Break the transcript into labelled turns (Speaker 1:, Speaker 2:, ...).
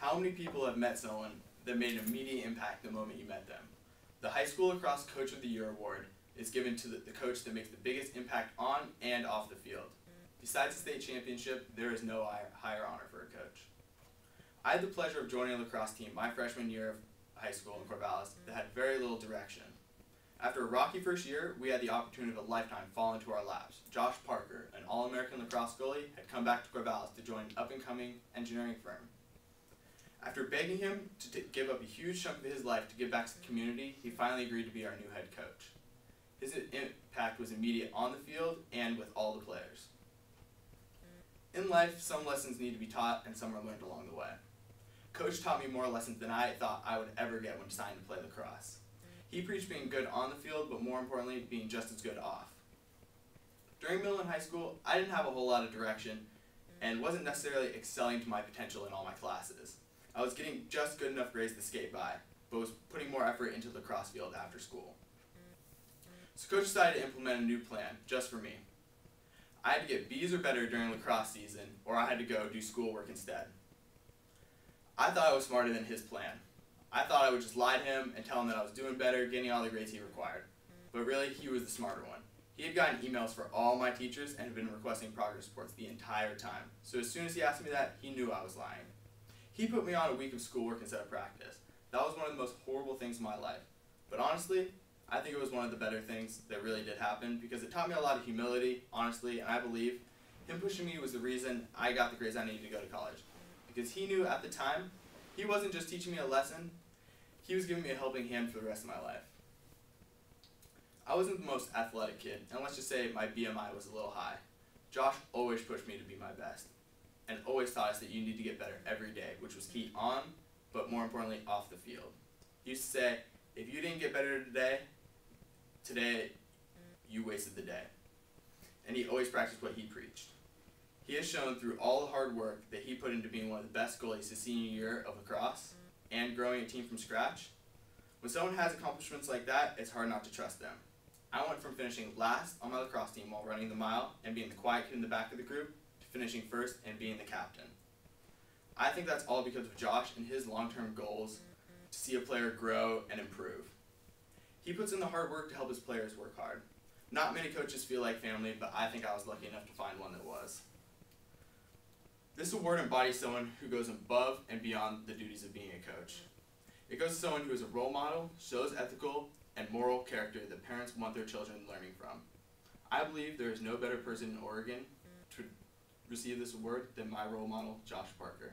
Speaker 1: How many people have met someone that made an immediate impact the moment you met them? The High School Lacrosse Coach of the Year award is given to the coach that makes the biggest impact on and off the field. Besides the state championship, there is no higher honor for a coach. I had the pleasure of joining a lacrosse team my freshman year of high school in Corvallis that had very little direction. After a rocky first year, we had the opportunity of a lifetime fall into our laps. Josh Parker, an All-American lacrosse goalie, had come back to Corvallis to join an up-and-coming engineering firm. After begging him to give up a huge chunk of his life to give back to the community, he finally agreed to be our new head coach. His impact was immediate on the field and with all the players. In life, some lessons need to be taught and some are learned along the way. Coach taught me more lessons than I thought I would ever get when deciding to play lacrosse. He preached being good on the field, but more importantly, being just as good off. During middle and high school, I didn't have a whole lot of direction and wasn't necessarily excelling to my potential in all my classes. I was getting just good enough grades to skate by, but was putting more effort into the lacrosse field after school. So Coach decided to implement a new plan, just for me. I had to get B's or better during lacrosse season, or I had to go do schoolwork instead. I thought I was smarter than his plan. I thought I would just lie to him and tell him that I was doing better, getting all the grades he required. But really, he was the smarter one. He had gotten emails for all my teachers and had been requesting progress reports the entire time. So as soon as he asked me that, he knew I was lying. He put me on a week of schoolwork instead of practice. That was one of the most horrible things in my life. But honestly, I think it was one of the better things that really did happen because it taught me a lot of humility, honestly, and I believe him pushing me was the reason I got the grades I needed to go to college. Because he knew at the time, he wasn't just teaching me a lesson, he was giving me a helping hand for the rest of my life. I wasn't the most athletic kid, and let's just say my BMI was a little high. Josh always pushed me to be my best, and always taught us that you need to get better every day, which was key on, but more importantly, off the field. He used to say, if you didn't get better today you wasted the day. And he always practiced what he preached. He has shown through all the hard work that he put into being one of the best goalies his senior year of lacrosse and growing a team from scratch. When someone has accomplishments like that, it's hard not to trust them. I went from finishing last on my lacrosse team while running the mile and being the quiet kid in the back of the group to finishing first and being the captain. I think that's all because of Josh and his long-term goals to see a player grow and improve. He puts in the hard work to help his players work hard. Not many coaches feel like family, but I think I was lucky enough to find one that was. This award embodies someone who goes above and beyond the duties of being a coach. It goes to someone who is a role model, shows ethical and moral character that parents want their children learning from. I believe there is no better person in Oregon to receive this award than my role model, Josh Parker.